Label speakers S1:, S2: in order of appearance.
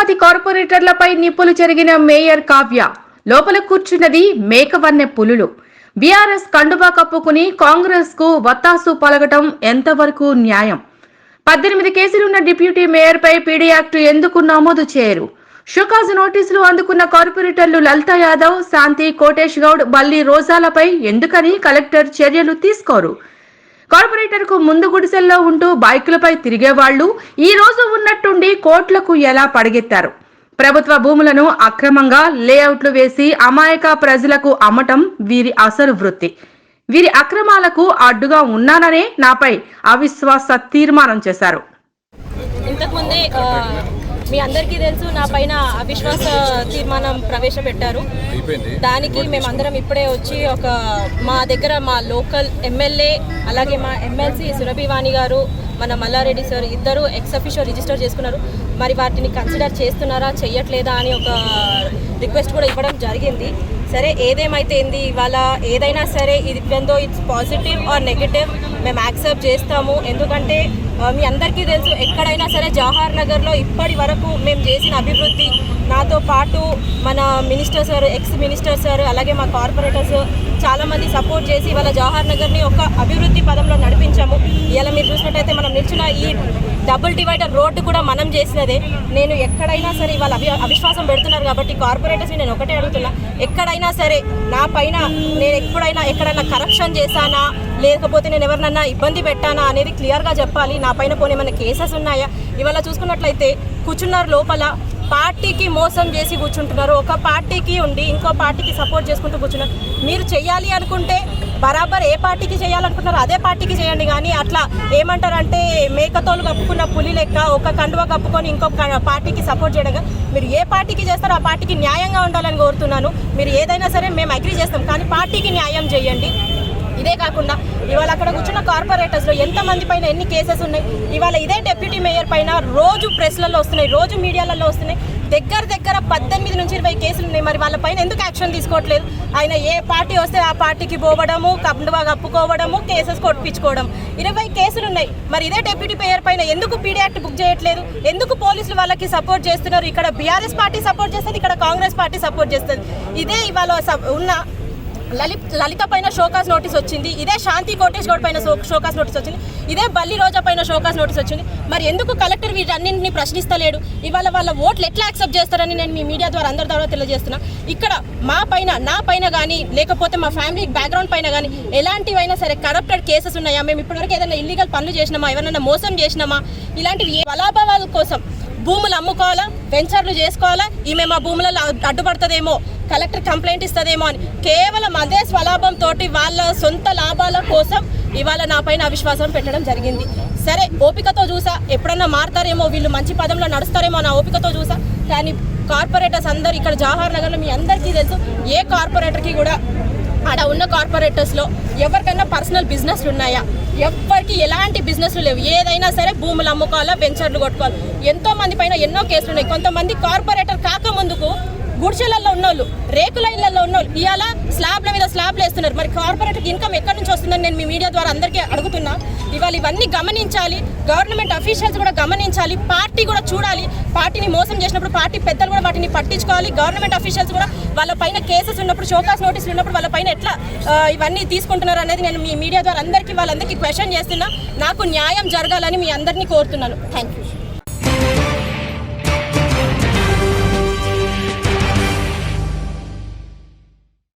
S1: మంది కార్పొరేటర్లపై నిప్పులు చెరిగిన మేయర్ కావ్య. లోపల కూర్చున్నది మేకవన్నె పులులు. బీఆర్ఎస్ కండువా కప్పుకుని కాంగ్రెస్ కు వత్తాసు పలకటం ఎంతవరకు న్యాయం? 18 కేసులున్న డిప్యూటీ మేయర్ పై పీడీ యాక్ట్ ఎందుకు నమోదు చేయరు? షోకాజ్ నోటీసులు అందుకున్న కార్పొరేటర్లు లలితా యాదవ్, శాంతి, కోటేష్ గౌడ్, బల్లి రోజాలపై ఎందుకని కలెక్టర్ చర్యలు తీసుకోరు? కార్పొరేటర్ కు ముందు గుడిసెల్లో ఉంటూ బైకులపై తిరిగేవాళ్లు ఈ రోజు ఉన్నట్టుండి కోట్లకు ఎలా పడగెత్తారు? ప్రభుత్వ భూములను అక్రమంగా లేఅవుట్లు వేసి అమాయక ప్రజలకు అమ్మటం వీరి అసలు వృత్తి. వీరి అక్రమాలకు అడ్డుగా ఉన్నాననే నాపై అవిశ్వాస తీర్మానం చేశారు.
S2: ఇంతకుముందే మీ అందరికీ తెలుసు, నా పైన అవిశ్వాస తీర్మానం ప్రవేశపెట్టారు. దానికి మేమందరం ఇప్పుడే వచ్చి మా దగ్గర మా లోకల్ ఎమ్మెల్యే అలాగే మా ఎమ్మెల్సీ సురభివాణి గారు, మన మల్లారెడ్డి సార్ ఇద్దరు ఎక్స్ అఫీషియో రిజిస్టర్ చేసుకున్నారు. మరి వాటిని కన్సిడర్ చేస్తున్నారా చెయ్యట్లేదా అని ఒక రిక్వెస్ట్ కూడా ఇవ్వడం జరిగింది. సరే, ఏదేమైతే ఇవాళ ఏదైనా సరే even though it's positive or negative మేము యాక్సెప్ట్ చేస్తాము. ఎందుకంటే మీ అందరికీ తెలుసు, ఎక్కడైనా సరే జవహర్ నగర్లో ఇప్పటి వరకు మేము చేసిన అభివృద్ధి, నాతో పాటు మన minister sir, ex minister sir, అలాగే మా కార్పొరేటర్స్ చాలామంది సపోర్ట్ చేసి ఇవాళ జవహర్ నగర్ని ఒక అభివృద్ధి పదంలో నడిపించాము. ఇలా మీరు చూసినట్టయితే మనం నిల్చున్న ఈ డబుల్ డివైడర్ రోడ్డు కూడా మనం చేసినదే. నేను ఎక్కడైనా సరే ఇవాళ అవిశ్వాసం పెడుతున్నారు కాబట్టి కార్పొరేటర్స్ని నేను ఒకటే అడుగుతున్నా, ఎక్కడైనా సరే నా పైన నేను ఎక్కడైనా కరప్షన్ చేశానా, లేకపోతే నేను ఎవరినన్నా ఇబ్బంది పెట్టానా అనేది క్లియర్గా చెప్పాలి. నా పైన పోనీ ఏమైనా కేసెస్ ఉన్నాయా? ఇవాళ చూసుకున్నట్లయితే కూర్చున్నారు లోపల, పార్టీకి మోసం చేసి కూర్చుంటున్నారు. ఒక పార్టీకి ఉండి ఇంకో పార్టీకి సపోర్ట్ చేసుకుంటూ కూర్చున్నారు. మీరు చెయ్యాలి అనుకుంటే బరాబర్ ఏ పార్టీకి చేయాలనుకుంటున్నారో అదే పార్టీకి చేయండి. కానీ అట్లా ఏమంటారంటే మేకతోలు కప్పుకున్న పులి లెక్క ఒక కండువా కప్పుకొని ఇంకొక పార్టీకి సపోర్ట్ చేయడం, మీరు ఏ పార్టీకి చేస్తారో ఆ పార్టీకి న్యాయంగా ఉండాలని కోరుతున్నాను. మీరు ఏదైనా సరే మేము అగ్రీ చేస్తాం, కానీ పార్టీకి న్యాయం చేయండి. ఇదే కాకుండా ఇవాళ అక్కడ కూర్చున్న కార్పొరేటర్స్లో ఎంతమంది పైన ఎన్ని కేసెస్ ఉన్నాయి. ఇవాళ ఇదే డిప్యూటీ మేయర్ పైన రోజు ప్రెస్లలో వస్తున్నాయి, రోజు మీడియాలలో వస్తున్నాయి. దగ్గర 18 నుంచి 20 కేసులు ఉన్నాయి. మరి వాళ్ళ పైన ఎందుకు యాక్షన్ తీసుకోవట్లేదు? ఆయన ఏ పార్టీ వస్తే ఆ పార్టీకి పోవడము, కండువా కప్పుకోవడము, కేసెస్ కొట్టించుకోవడం, 20 కేసులు ఉన్నాయి. మరి ఇదే డిప్యూటీ మేయర్ పైన ఎందుకు పీడీ యాక్ట్ బుక్ చేయట్లేదు? ఎందుకు పోలీసులు వాళ్ళకి సపోర్ట్ చేస్తున్నారు? ఇక్కడ బీఆర్ఎస్ పార్టీ సపోర్ట్ చేస్తుంది, ఇక్కడ కాంగ్రెస్ పార్టీ సపోర్ట్ చేస్తుంది. ఇదే ఇవాళ ఉన్న లలిత పైన షోకాజ్ నోటీస్ వచ్చింది, ఇదే శాంతి కోటేష్ గౌడ్ పైన షోకాజ్ నోటీస్ వచ్చింది, ఇదే బల్లి రోజా పైన షోకాజ్ నోటీస్ వచ్చింది. మరి ఎందుకు కలెక్టర్ వీటన్నింటినీ ప్రశ్నిస్తలేడు? ఇవాళ వాళ్ళ ఓట్లు ఎట్లా యాక్సెప్ట్ చేస్తారని నేను మీ మీడియా ద్వారా అందరి ద్వారా తెలియజేస్తున్నా. ఇక్కడ నా పైన కానీ లేకపోతే మా ఫ్యామిలీ బ్యాక్గ్రౌండ్ పైన కానీ ఎలాంటివైనా సరే కరప్టెడ్ కేసెస్ ఉన్నాయా? మేము ఇప్పటివరకు ఏదైనా ఇల్లీగల్ పనులు చేసినామా? ఎవరైనా మోసం చేసినామా? ఇలాంటివి బలాభావాల కోసం భూములు అమ్ముకోవాలా, వెంచర్లు చేసుకోవాలా, ఈమె మా భూములలో అడ్డుపడుతుందేమో, కలెక్టర్ కంప్లైంట్ ఇస్తుందేమో అని కేవలం అదే స్వలాభంతో వాళ్ళ సొంత లాభాల కోసం ఇవాళ నా పైన అవిశ్వాసం పెట్టడం జరిగింది. సరే, ఓపికతో చూసా, ఎప్పుడన్నా మారుతారేమో, వీళ్ళు మంచి పదంలో నడుస్తారేమో నా ఓపికతో చూసా. కానీ కార్పొరేటర్స్ అందరూ ఇక్కడ జవహర్ నగర్లో మీ అందరికీ తెలుసు, ఏ కార్పొరేటర్కి కూడా ఆడ ఉన్న కార్పొరేటర్స్లో ఎవరికైనా పర్సనల్ బిజినెస్లు ఉన్నాయా? ఎవరికి ఎలాంటి బిజినెస్లు లేవు. ఏదైనా సరే భూములు అమ్ముకోవాలా, వెంచర్లు కొట్టుకోవాలి. ఎంతో మంది పైన ఎన్నో కేసులు ఉన్నాయి. కొంతమంది కార్పొరేటర్ కాకముందుకు గుడిసెలలో ఉన్నోళ్ళు, రేకుల ఇళ్లలో ఉన్నోళ్ళు ఇవాళ స్లాబ్ల మీద స్లాబ్లు వేస్తున్నారు. మరి కార్పొరేటర్కి ఇన్కమ్ ఎక్కడి నుంచి వస్తుందని నేను మీ మీడియా ద్వారా అందరికీ అడుగుతున్నా. ఇవాళ ఇవన్నీ గమనించాలి, గవర్నమెంట్ అఫీషియల్స్ కూడా గమనించాలి, పార్టీ కూడా చూడాలి. పార్టీని మోసం చేసినప్పుడు పార్టీ పెద్దలు కూడా వాటిని పట్టించుకోవాలి. గవర్నమెంట్ అఫీషియల్స్ కూడా వాళ్ళ పైన కేసెస్ ఉన్నప్పుడు, షోకాస్ నోటీసులు ఉన్నప్పుడు వాళ్ళ పైన ఎట్లా ఇవన్నీ తీసుకుంటున్నారు అనేది నేను మీ మీడియా ద్వారా వాళ్ళందరికీ క్వశ్చన్ చేస్తున్నా. నాకు న్యాయం జరగాలని మీ అందరినీ కోరుతున్నాను. Thank you.